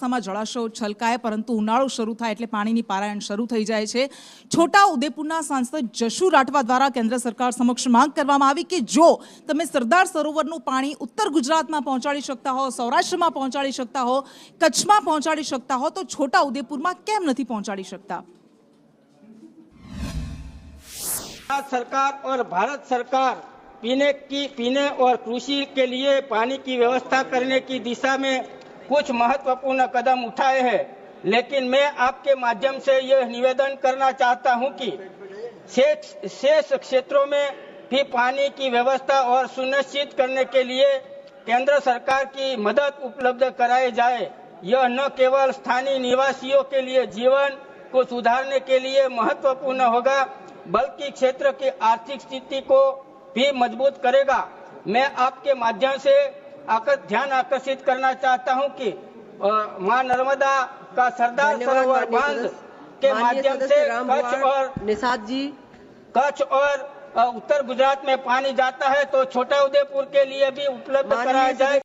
ચોમાસામાં જળાશયો છલકાય, પરંતુ ઉનાળો શરૂ થાય એટલે પાણીની પારાયણ શરૂ થઈ જાય છે। છોટા ઉદેપુરના સાંસદ જશુ રાઠવા દ્વારા કેન્દ્ર સરકાર સમક્ષ માંગ કરવામાં આવી કે જો તમે સરદાર સરોવરનું પાણી ઉત્તર ગુજરાતમાં પહોંચાડી શકતા હો, સૌરાષ્ટ્રમાં પહોંચાડી શકતા હો, કચ્છમાં પહોંચાડી શકતા હો, તો છોટા ઉદેપુરમાં કેમ નથી પહોંચાડી શકતા? सरकार और भारत सरकार पीने और कृषि के लिए पानी की व्यवस्था करने की दिशा में कुछ महत्वपूर्ण कदम उठाए हैं, लेकिन मैं आपके माध्यम से यह निवेदन करना चाहता हूं कि शेष क्षेत्रों में भी पानी की व्यवस्था और सुनिश्चित करने के लिए केंद्र सरकार की मदद उपलब्ध कराई जाए। यह न केवल स्थानीय निवासियों के लिए जीवन को सुधारने के लिए महत्वपूर्ण होगा, बल्कि क्षेत्र की आर्थिक स्थिति को भी मजबूत करेगा। मैं आपके माध्यम से ध्यान आकर्षित करना चाहता हूं कि मां नर्मदा का सरदार सरोवर बांध के माध्यम से कच्छ और उत्तर गुजरात में पानी जाता है, तो छोटा उदेपुर के लिए भी उपलब्ध कराया जाए।